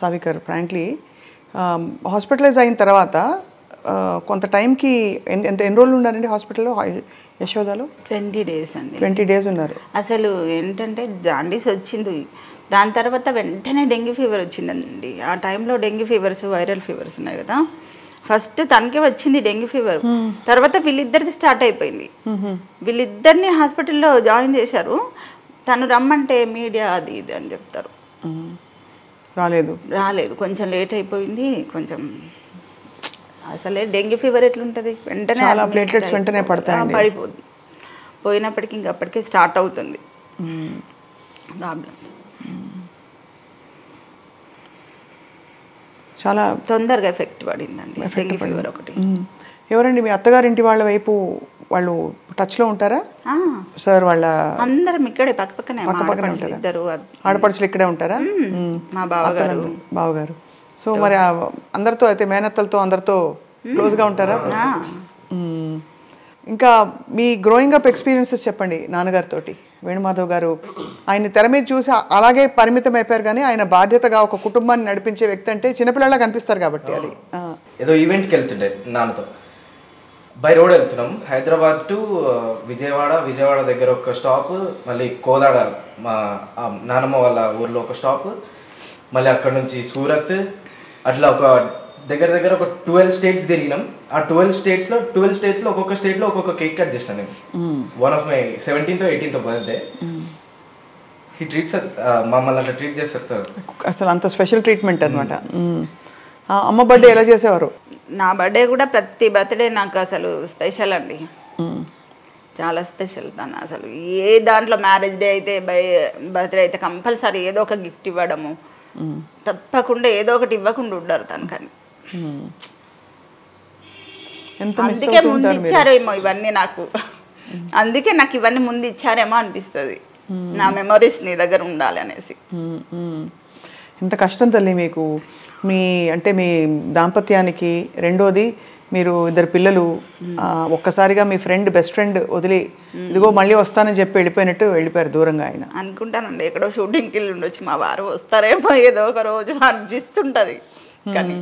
సవికర్ frankly hospitalise అయిన తర్వాత కొంత టైంకి ఎన్ని రోజులు ఉన్నారండి హాస్పిటల్లో యశోదాలో? 20 days అండి. 20 days ఉన్నారు. అసలు ఏంటంటే జాండీస్ వచ్చింది, దాని తర్వాత వెంటనే డెంగ్యూ ఫీవర్ వచ్చిందండి. ఆ టైంలో డెంగ్యూ ఫీవర్స్, వైరల్ ఫీవర్స్ ఉన్నాయి కదా, ఫస్ట్ తనకే వచ్చింది డెంగ్యూ ఫీవర్. తర్వాత వీళ్ళిద్దరికి స్టార్ట్ అయిపోయింది. వీళ్ళిద్దరిని హాస్పిటల్లో జాయిన్ చేశారు. తను రమ్మంటే మీడియా అది ఇది అని చెప్తారు. రాలేదు, కొంచెం లేట్ అయిపోయింది. కొంచెం అసలే డెంగ్యూ ఫీవర్ ఎట్లుంటుంది, వెంటనే ప్లేట్లెట్స్ వెంటనే పడిపోతుంది. పోయినప్పటికీ ఇంకా అప్పటికే స్టార్ట్ అవుతుంది ప్రాబ్లమ్స్. చాలా తొందరగా ఎఫెక్ట్ పడిందండి డెంగ్యూ ఫీవర్ ఒకటి. ఎవరండి మీ అత్తగారింటి వాళ్ళ వైపు వాళ్ళు టచ్లో ఉంటారా సార్? వాళ్ళ అందరం ఇక్కడే పక్కపక్కనే ఉంటారు. ఇద్దరు ఆడపడుచులు ఇక్కడే ఉంటారా? మా బావగారు. సో మరి అందరితో అయితే మేనత్తలతో అందరితో క్లోజ్గా ఉంటారా? ఇంకా మీ గ్రోయింగ్ అప్ ఎక్స్పీరియన్సెస్ చెప్పండి నాన్నగారితో. వేణుమాధవ్ గారు ఆయన తెర మీద చూసి అలాగే పరిమితం అయిపోయారు, కానీ ఆయన బాధ్యతగా ఒక కుటుంబాన్ని నడిపించే వ్యక్తి అంటే చిన్నపిల్లలా కనిపిస్తారు కాబట్టి. అది ఏదో ఈవెంట్కి వెళ్తుండే నాన్నతో, బై రోడ్ వెళ్తున్నాం, హైదరాబాద్ టు విజయవాడ దగ్గర ఒక స్టాప్, మళ్ళీ కోదాడ మా నానమ్మ వాళ్ళ ఊర్లో ఒక స్టాప్, మళ్ళీ అక్కడ నుంచి సూరత్, అట్లా ఒక దగ్గర ఒక 12 states తిరిగినాం. ఆ 12 స్టేట్స్లో ఒక్కొక్క స్టేట్లో ఒక్కొక్క కేక్ కట్ చేసిన నేను. One of my 17th or 18th birthday. He treats మమ్మల్ని అట్లా ట్రీట్ చేస్తారు. అసలు అంత స్పెషల్ ట్రీట్మెంట్ అనమాట. అమ్మ బర్త్డే ఎలా చేసేవారు? నా బర్త్డే కూడా ప్రతి బర్త్డే నాకు అసలు స్పెషల్ అండి, చాలా స్పెషల్. తను అసలు ఏ దాంట్లో మ్యారేజ్ డే అయితే బర్త్డే అయితే కంపల్సరీ ఏదో ఒక గిఫ్ట్ ఇవ్వడము, తప్పకుండా ఏదో ఒకటి ఇవ్వకుండా ఉండరు తనకని. అందుకే ముందు ఇచ్చారేమో ఇవన్నీ నాకు, అందుకే నాకు ఇవన్నీ ముందు ఇచ్చారేమో అనిపిస్తుంది. నా మెమరీస్ నీ దగ్గర ఉండాలి అనేసి. ఎంత కష్టం తల్లి మీకు, మీ దాంపత్యానికి. రెండోది మీరు ఇద్దరు పిల్లలు, ఒక్కసారిగా మీ బెస్ట్ ఫ్రెండ్ వదిలి ఇదిగో మళ్ళీ వస్తానని చెప్పి వెళ్ళిపోయారు దూరంగా. ఆయన అనుకుంటానండి ఎక్కడో షూటింగ్కి వెళ్ళి ఉండొచ్చు, మా వారు వస్తారేమో ఏదో ఒక రోజు అనిపిస్తుంటది. కానీ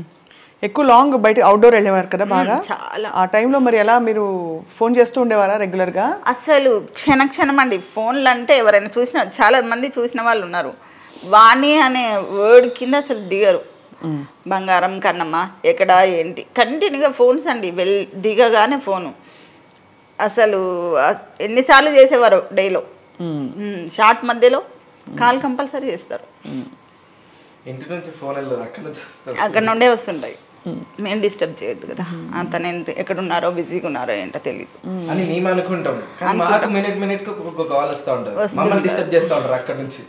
ఎక్కువ లాంగ్ బయట అవుట్డోర్ వెళ్ళేవారు కదా బాగా, చాలా. ఆ టైంలో మరి ఎలా మీరు ఫోన్ చేస్తూ ఉండేవారా రెగ్యులర్గా? అసలు క్షణం అండి. ఫోన్లు అంటే ఎవరైనా చాలా మంది చూసిన వాళ్ళు ఉన్నారు. వాణి అనే వర్డ్ కింద అసలు దిగరు. బంగారం కన్నమ్మ ఎక్కడ ఏంటి కంటిన్యూగా ఫోన్స్ అండి. దిగగానే ఫోను. అసలు ఎన్నిసార్లు చేసేవారు డేలో, షార్ట్ మధ్యలో కాల్ కంపల్సరీ చేస్తారు. ఇంటి నుంచి ఫోన్ అక్కడ నుండే వస్తుంటాయి. మేము డిస్టర్బ్ చేయొద్దు కదా, అతను ఎక్కడున్నారో బిజీగా ఉన్నారో ఏంటో తెలియదు అని మేము అనుకుంటాం. మినిట్ ఒక కాల్ వస్తూ ఉంటుంది, మమ్మల్ని డిస్టర్బ్ చేస్తూ ఉంటారు అక్కడ నుంచి.